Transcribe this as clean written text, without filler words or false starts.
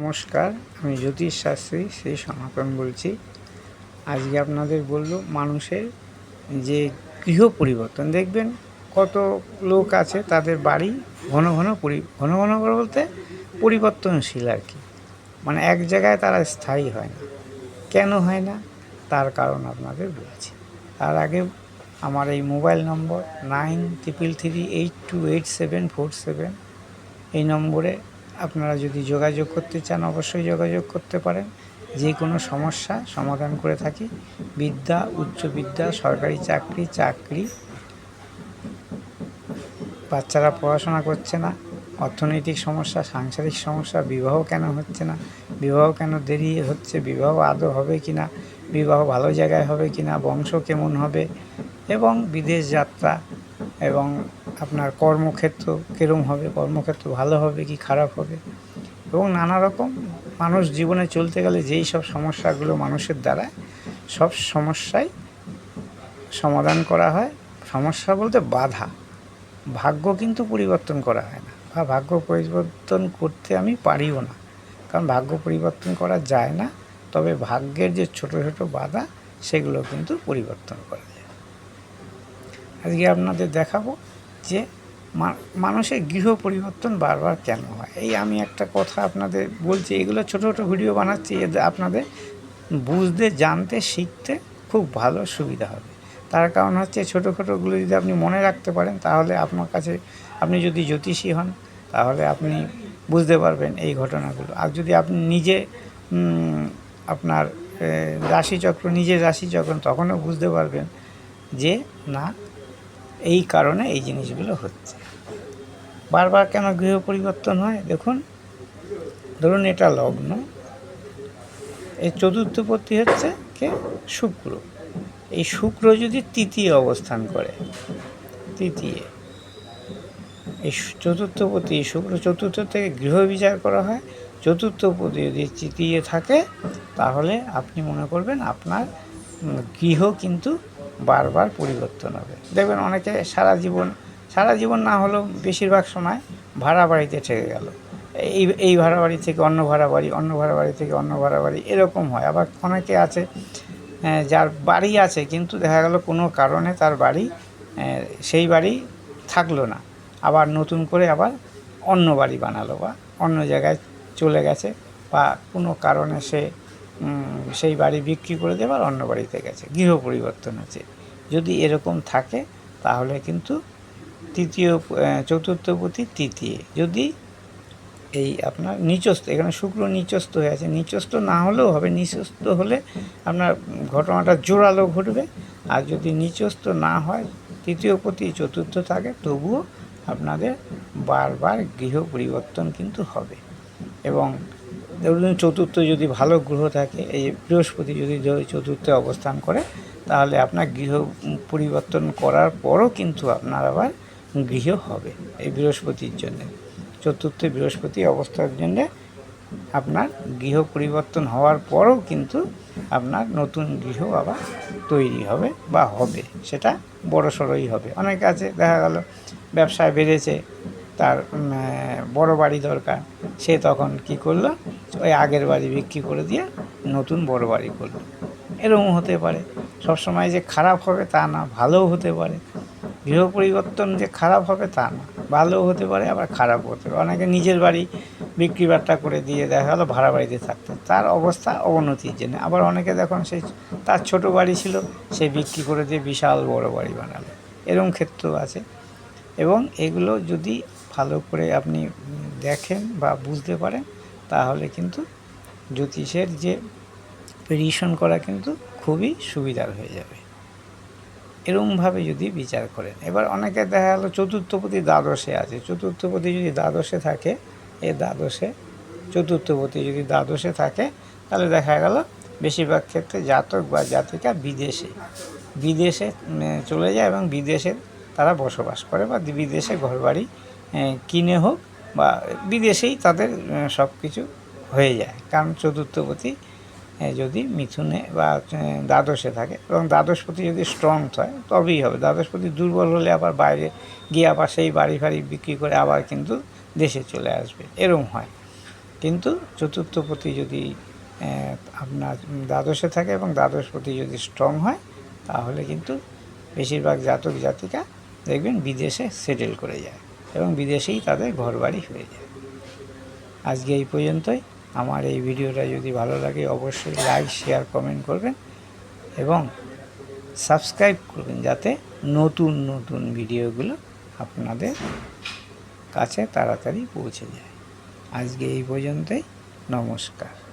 নমস্কার, আমি জ্যোতিষ শাস্ত্রী শ্রী সনাতন বলছি। আজকে আপনাদের বলব মানুষের যে গৃহ পরিবর্তন। দেখবেন কত লোক আছে তাদের বাড়ি ঘন ঘন ঘন ঘন করে বলতে পরিবর্তনশীল আর কি, মানে এক জায়গায় তারা স্থায়ী হয় না। কেন হয় না তার কারণ আপনাদের বলছি। তার আগে আমার এই মোবাইল নম্বর 9333828747 এই নম্বরে আপনারা যদি যোগাযোগ করতে চান অবশ্যই যোগাযোগ করতে পারেন। যে কোনো সমস্যা সমাধান করে থাকি। বিদ্যা, উচ্চ বিদ্যা, সরকারি চাকরি, বাচ্চারা পড়াশোনা করছে না, অর্থনৈতিক সমস্যা, সাংসারিক সমস্যা, বিবাহ কেন হচ্ছে না, বিবাহ কেন দেরি হচ্ছে, বিবাহ আদৌ হবে কি না, বিবাহ ভালো জায়গায় হবে কি না, বংশ কেমন হবে, এবং বিদেশ যাত্রা, এবং আপনার কর্মক্ষেত্র কীরকম হবে, কর্মক্ষেত্র ভালো হবে কি খারাপ হবে, এবং নানা রকম মানুষ জীবনে চলতে গেলে যেই সব সমস্যাগুলো মানুষের দ্বারা সব সমস্যাই সমাধান করা হয়। সমস্যা বলতে বাধা, ভাগ্য কিন্তু পরিবর্তন করা হয় না, বা ভাগ্য পরিবর্তন করতে আমি পারিও না, কারণ ভাগ্য পরিবর্তন করা যায় না। তবে ভাগ্যের যে ছোট ছোট বাধা সেগুলো কিন্তু পরিবর্তন করা যায়। আজকে আপনাদের দেখাবো যে মানুষের গৃহ পরিবর্তন বারবার কেন হয়। এই আমি একটা কথা আপনাদের বলছি, এগুলো ছোট ছোট ভিডিও বানাচ্ছি আপনাদের বুঝতে, জানতে, শিখতে খুব ভালো সুবিধা হবে। তার কারণ হচ্ছে ছোটোগুলো যদি আপনি মনে রাখতে পারেন তাহলে আপনার কাছে, আপনি যদি জ্যোতিষী হন তাহলে আপনি বুঝতে পারবেন এই ঘটনাগুলো। আর যদি আপনি নিজে আপনার নিজের রাশিচক্র তখনও বুঝতে পারবেন যে না, এই কারণে এই জিনিসগুলো হচ্ছে। বারবার কেন গৃহ পরিবর্তন হয় দেখুন, ধরুন এটা লগ্ন, এই চতুর্থপতি হচ্ছে কে, শুক্র। এই শুক্র যদি তৃতীয় অবস্থান করে, তৃতীয়, এই চতুর্থপতি শুক্র চতুর্থ থেকে গৃহ বিচার করা হয়। চতুর্থপতি যদি তৃতীয় থাকে তাহলে আপনি মনে করবেন আপনার গৃহ কিন্তু বারবার পরিবর্তন হবে। দেখবেন অনেকে সারা জীবন না হলেও বেশিরভাগ সময় ভাড়া বাড়িতে থেকে গেল, এই ভাড়া বাড়ি থেকে অন্য ভাড়া বাড়ি, অন্য ভাড়া বাড়ি থেকে অন্য ভাড়া বাড়ি, এরকম হয়। আবার অনেকে আছে যার বাড়ি আছে কিন্তু দেখা গেল কোনো কারণে তার বাড়ি, সেই বাড়ি থাকলো না, আবার নতুন করে আবার অন্য বাড়ি বানালো, বা অন্য জায়গায় চলে গেছে, বা কোনো কারণে সে সেই বাড়ি বিক্রি করে দিয়ে আবার অন্য বাড়িতে গেছে, গৃহ পরিবর্তন হচ্ছে। যদি এরকম থাকে তাহলে কিন্তু চতুর্থপতি তৃতীয়, যদি এই আপনার নিচস্থ, এখানে শুক্র নিচস্থ হয়ে আছে, নিচস্থ না হলেও হবে, নিচস্থ হলে আপনার ঘটনাটা জোরালো ঘটবে। আর যদি নিচস্থ না হয়, তৃতীয়পতি চতুর্থ থাকে, তবুও আপনাদের বারবার গৃহ পরিবর্তন কিন্তু হবে। এবং ধরুন চতুর্থ যদি ভালো গ্রহ থাকে, এই বৃহস্পতি যদি চতুর্থে অবস্থান করে, তাহলে আপনার গৃহ পরিবর্তন করার পরও কিন্তু আপনার আবার গৃহ হবে। এই বৃহস্পতির জন্যে, চতুর্থে বৃহস্পতি অবস্থার জন্যে আপনার গৃহ পরিবর্তন হওয়ার পরও কিন্তু আপনার নতুন গৃহ আবার তৈরি হবে বা হবে, সেটা বড়সড়ই হবে। অনেক আছে দেখা গেল ব্যবসায় বেড়েছে, তার বড় বাড়ি দরকার, সে তখন কি করলো, ওই আগের বাড়ি বিক্রি করে দিয়ে নতুন বড় বাড়ি করলো। এরকম হতে পারে। সবসময় যে খারাপ হবে তা না, ভালোও হতে পারে। গৃহ পরিবর্তন যে খারাপ হবে তা না, ভালোও হতে পারে আবার খারাপও হতে পারে। অনেকে নিজের বাড়ি বিক্রি বাট্টা করে দিয়ে দেখা গেলো ভাড়া বাড়িতে থাকতো, তার অবস্থা অবনতির জন্য। আবার অনেকে দেখুন সেই তার ছোট বাড়ি ছিল, সে বিক্রি করে দিয়ে বিশাল বড় বাড়ি বানালো, এরকম ক্ষেত্রেও আছে। এবং এগুলো যদি ভালো করে আপনি দেখেন বা বুঝতে পারেন তাহলে কিন্তু জ্যোতিষের যে প্রেডিকশন করা কিন্তু খুবই সুবিধার হয়ে যাবে, এরকমভাবে যদি বিচার করেন। এবার অনেকে দেখা গেলো চতুর্থপতি দ্বাদশে আছে, চতুর্থপতি যদি দ্বাদশে থাকে, চতুর্থপতি যদি দ্বাদশে থাকে, তাহলে দেখা গেল বেশিরভাগ ক্ষেত্রে জাতক বা জাতিকা বিদেশে চলে যায়, এবং বিদেশে তারা বসবাস করে, বা বিদেশে ঘরবাড়ি কিনে হোক, বা বিদেশেই তাদের সব কিছু হয়ে যায়। কারণ চতুর্থপতি যদি মিথুনে বা দ্বাদশে থাকে, এবং দ্বাদশপতি যদি স্ট্রং হয় তবেই হবে। দ্বাদশপতি দুর্বল হলে আবার বাইরে গিয়ে আবার সেই বাড়ি ফাড়ি বিক্রি করে আবার কিন্তু দেশে চলে আসবে, এরকম হয়। কিন্তু চতুর্থপতি যদি আপনার দ্বাদশে থাকে এবং দ্বাদশপতি যদি স্ট্রং হয় তাহলে কিন্তু বেশিরভাগ জাতক জাতিকা দেখবেন বিদেশে সেটেল করে যায় এবং বিদেশেই তাদের ঘরবাড়ি হয়ে যায়। আজকে এই পর্যন্তই। আমার এই ভিডিওটা যদি ভালো লাগে অবশ্যই লাইক, শেয়ার, কমেন্ট করবেন এবং সাবস্ক্রাইব করবেন যাতে নতুন নতুন ভিডিওগুলো আপনাদের কাছে তাড়াতাড়ি পৌঁছে যায়। আজকে এই পর্যন্তই। নমস্কার।